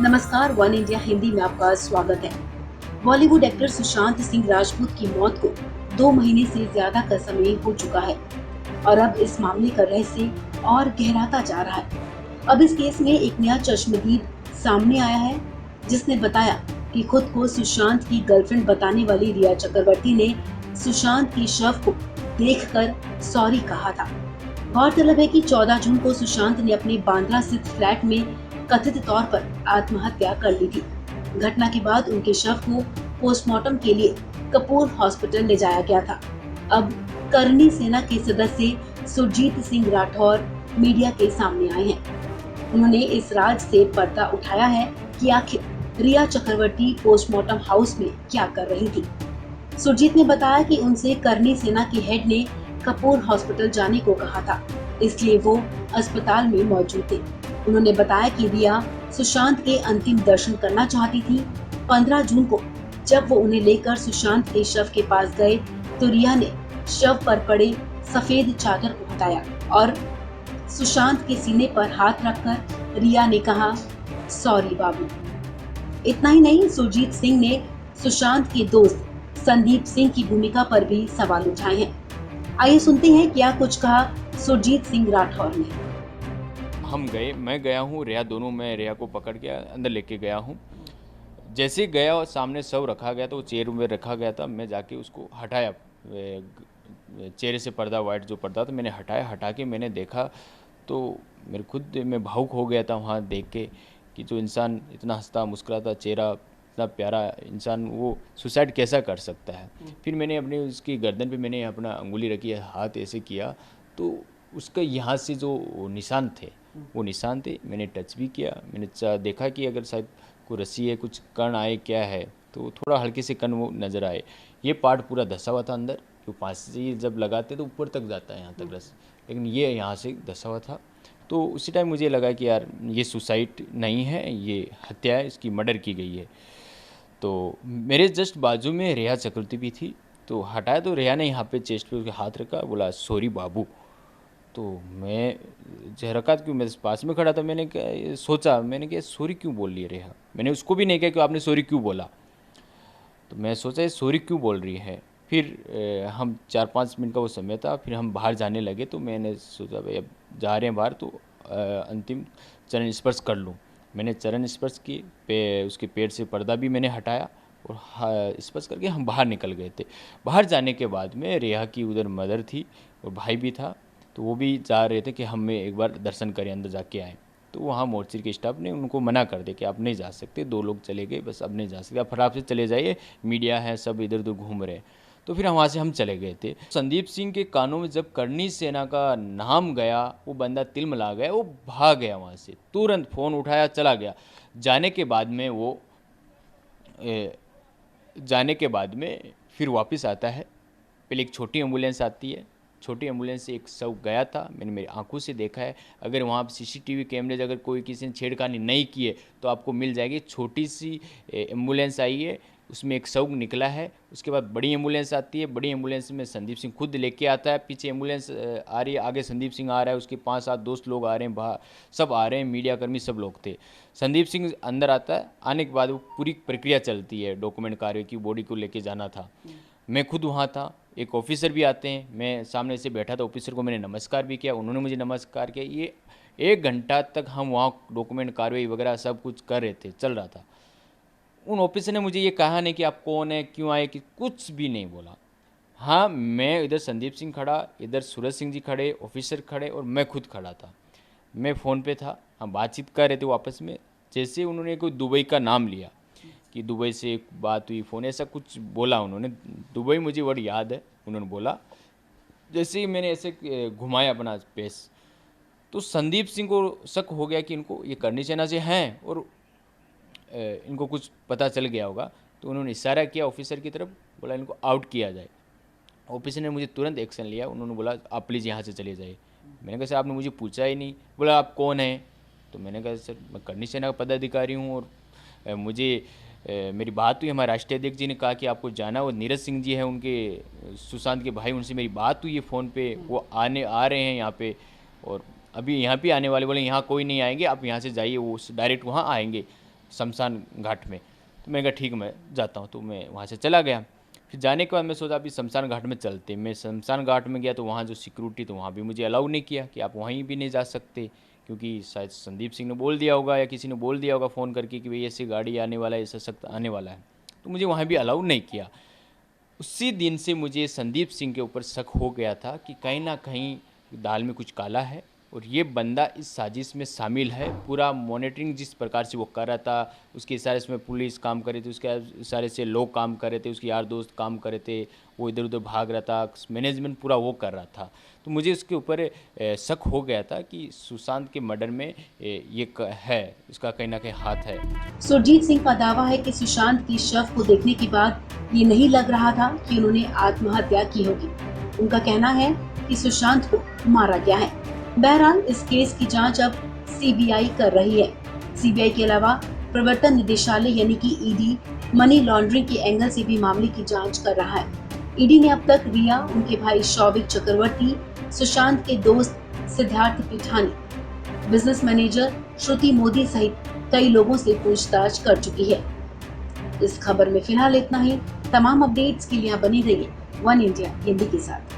नमस्कार, one India Hindi में आपका स्वागत है। बॉलीवुड एक्टर सुशांत सिंह राजपूत की मौत को 2 महीने से ज्यादा का समय हो चुका है और अब इस मामले का रहस्य और गहराता जा रहा है। अब इस केस में एक नया चश्मदीद सामने आया है, जिसने बताया कि खुद को सुशांत की गर्लफ्रेंड बताने वाली रिया चक्रवर्ती ने सुशांत की शव को देखकर सॉरी कहा था। गौरतलब है कि 14 जून को सुशांत ने अपने बांद्रा स्थित फ्लैट में कथित तौर पर आत्महत्या कर ली थी। घटना के बाद उनके शव को पोस्टमार्टम के लिए कपूर हॉस्पिटल ले जाया गया था। अब करनी सेना के सदस्य सुरजीत सिंह राठौर मीडिया के सामने आए हैं। उन्होंने इस राज से पर्दा उठाया है कि आखिर रिया चक्रवर्ती पोस्टमार्टम हाउस में क्या कर रही थी। सुरजीत ने बताया कि उनसे करनी सेना के हेड ने कपूर हॉस्पिटल जाने को कहा था, इसलिए वो अस्पताल में मौजूद थे। उन्होंने बताया कि रिया सुशांत के अंतिम दर्शन करना चाहती थी। 15 जून को जब वो उन्हें लेकर सुशांत के शव के पास गए तो रिया ने शव पर पड़े सफेद चादर को हटाया और सुशांत के सीने पर हाथ रखकर रिया ने कहा, सॉरी बाबू। इतना ही नहीं, सुरजीत सिंह ने सुशांत के दोस्त संदीप सिंह की भूमिका पर भी सवाल उठाए हैं। आइए सुनते हैं क्या कुछ कहा सुरजीत सिंह राठौर ने। मैं गया हूँ रिया, दोनों मैं रिया को पकड़ के अंदर लेके गया हूँ। जैसे ही गया और सामने शव रखा गया तो वो चेयर में रखा गया था, मैं जाके उसको हटाया। चेहरे से पर्दा, वाइट जो पर्दा था मैंने हटाया। हटा के मैंने देखा तो मेरे खुद मैं भावुक हो गया था वहाँ देख के कि जो इंसान इतना हंसता मुस्कुराता चेहरा, इतना प्यारा इंसान, वो सुसाइड कैसा कर सकता है। फिर मैंने अपने उसकी गर्दन पे मैंने अपना अंगुली रखी, हाथ ऐसे किया तो उसका यहाँ से जो निशान थे वो निशान थे। मैंने टच भी किया, मैंने देखा कि अगर शायद कोई रस्सी है, कुछ कण आए क्या है, तो थोड़ा हल्के से कण वो नज़र आए। ये पार्ट पूरा धंसा हुआ था अंदर, क्यों फांसी जब लगाते तो ऊपर तक जाता है यहाँ तक रस्सी, लेकिन ये यहाँ से धंसा हुआ था। तो उसी टाइम मुझे लगा कि यार ये सुसाइड नहीं है, ये हत्या है, इसकी मर्डर की गई है। तो मेरे जस्ट बाजू में रेहा चक्रवर्ती भी थी, तो हटाया तो रेहा ने यहाँ पे चेस्ट पे उसके हाथ रखा, बोला सॉरी बाबू। तो मैं जहरकात क्यों, मेरे पास में खड़ा था, सोचा, मैंने कहा सॉरी क्यों बोल रही है रेहा। मैंने उसको भी नहीं कहा कि आपने सॉरी क्यों बोला, तो मैं सोचा ये सॉरी क्यों बोल रही है। फिर हम 4-5 मिनट का वो समय था, फिर हम बाहर जाने लगे तो मैंने सोचा भाई अब जा रहे हैं बाहर तो अंतिम चरण स्पर्श कर लूँ। मैंने चरण स्पर्श की, उसके पेट से पर्दा भी मैंने हटाया और स्पर्श करके हम बाहर निकल गए थे। बाहर जाने के बाद में रेहा की उधर मदर थी और भाई भी था, तो वो भी जा रहे थे कि हमें एक बार दर्शन करें, अंदर जाके आएँ। तो वहाँ मोर्चरी के स्टाफ ने उनको मना कर दिया कि आप नहीं जा सकते, 2 लोग चले गए बस, अब नहीं जा सकते, आप फटाक से चले जाइए, मीडिया है सब इधर उधर घूम रहे हैं। तो फिर वहाँ से हम चले गए थे। संदीप सिंह के कानों में जब करनी सेना का नाम गया, वो बंदा तिलमिला गया, वो भाग गया वहाँ से, तुरंत फ़ोन उठाया चला गया। जाने के बाद में वो जाने के बाद में फिर वापस आता है। पहले एक छोटी एम्बुलेंस आती है, छोटी एम्बुलेंस से एक शव गया था, मैंने मेरी आंखों से देखा है। अगर वहाँ पर सीसीटीवी कैमरे अगर कोई किसी ने छेड़खानी नहीं की है तो आपको मिल जाएगी। छोटी सी एम्बुलेंस आई है, उसमें एक शव निकला है। उसके बाद बड़ी एम्बुलेंस आती है, बड़ी एम्बुलेंस में संदीप सिंह खुद लेके आता है। पीछे एम्बुलेंस आ रही है, आगे संदीप सिंह आ रहा है, उसके 5-7 दोस्त लोग आ रहे हैं, बाहर सब आ रहे हैं, मीडियाकर्मी सब लोग थे। संदीप सिंह अंदर आता है, आने के बाद वो पूरी प्रक्रिया चलती है, डॉक्यूमेंट कार्य की, बॉडी को लेके जाना था। मैं खुद वहाँ था, एक ऑफिसर भी आते हैं, मैं सामने से बैठा था, ऑफिसर को मैंने नमस्कार भी किया, उन्होंने मुझे नमस्कार किया। ये 1 घंटा तक हम वहाँ डॉक्यूमेंट कार्रवाई वगैरह सब कुछ कर रहे थे, चल रहा था। उन ऑफिसर ने मुझे ये कहा नहीं कि आप कौन है, क्यों आए, कि कुछ भी नहीं बोला। हाँ, मैं इधर संदीप सिंह खड़ा, इधर सूरज सिंह जी खड़े, ऑफिसर खड़े और मैं खुद खड़ा था। मैं फ़ोन पे था, हम बातचीत कर रहे थे आपस में। जैसे उन्होंने कोई दुबई का नाम लिया कि दुबई से एक बात हुई, फ़ोन ऐसा कुछ बोला उन्होंने, दुबई मुझे वर्ड याद है, उन्होंने बोला। जैसे ही मैंने ऐसे घुमाया अपना पेश, तो संदीप सिंह को शक हो गया कि इनको ये करनी सेना से हैं और इनको कुछ पता चल गया होगा। तो उन्होंने इशारा किया ऑफिसर की तरफ, बोला इनको आउट किया जाए। ऑफिसर ने मुझे तुरंत एक्शन लिया, उन्होंने बोला आप प्लीज़ यहाँ से चले जाइए। मैंने कहा सर आपने मुझे पूछा ही नहीं। बोला आप कौन हैं, तो मैंने कहा सर मैं करनी सेना का पदाधिकारी हूँ और मेरी बात हुई, हमारे राष्ट्रीय अध्यक्ष जी ने कहा कि आपको जाना, वो नीरज सिंह जी हैं उनके, सुशांत के भाई, उनसे मेरी बात हुई है फ़ोन पे, वो आ रहे हैं यहाँ पे और अभी यहाँ पे आने वाले, बोले यहाँ कोई नहीं आएंगे, आप यहाँ से जाइए, वो डायरेक्ट वहाँ आएंगे। शमशान घाट में। तो मैंने कहा ठीक मैं जाता हूँ, तो मैं वहाँ से चला गया। फिर जाने के बाद मैं सोचा अभी शमशान घाट में चलते। मैं शमशान घाट में गया तो वहाँ जो सिक्योरिटी, तो वहाँ भी मुझे अलाउ नहीं किया कि आप वहीं भी नहीं जा सकते, क्योंकि शायद संदीप सिंह ने बोल दिया होगा या किसी ने बोल दिया होगा फ़ोन करके कि भाई ऐसी गाड़ी आने वाला है, ऐसा सख्त आने वाला है। तो मुझे वहाँ भी अलाउ नहीं किया। उसी दिन से मुझे संदीप सिंह के ऊपर शक हो गया था कि कहीं ना कहीं दाल में कुछ काला है और ये बंदा इस साजिश में शामिल है। पूरा मॉनिटरिंग जिस प्रकार से वो कर रहा था, उसके इशारे से पुलिस काम कर रही थी, उसके इशारे से लोग काम कर रहे थे, उसके यार दोस्त काम कर रहे थे, वो इधर उधर भाग रहा था, मैनेजमेंट पूरा वो कर रहा था। तो मुझे उसके ऊपर शक हो गया था कि सुशांत के मर्डर में है, इसका कहीं ना कहीं हाथ है। सुरजीत सिंह का दावा है कि सुशांत के शव को देखने के बाद ये नहीं लग रहा था कि उन्होंने आत्महत्या की होगी। उनका कहना है कि सुशांत को मारा गया है। बहरहाल इस केस की जांच अब सीबीआई कर रही है। सीबीआई के अलावा प्रवर्तन निदेशालय यानी कि ईडी मनी लॉन्ड्रिंग के एंगल से भी मामले की जांच कर रहा है। ईडी ने अब तक रिया, उनके भाई शौविक चक्रवर्ती, सुशांत के दोस्त सिद्धार्थ पिठानी, बिजनेस मैनेजर श्रुति मोदी सहित कई लोगों से पूछताछ कर चुकी है। इस खबर में फिलहाल इतना ही। तमाम अपडेट्स के लिए बने रहिए वन इंडिया हिंदी के साथ।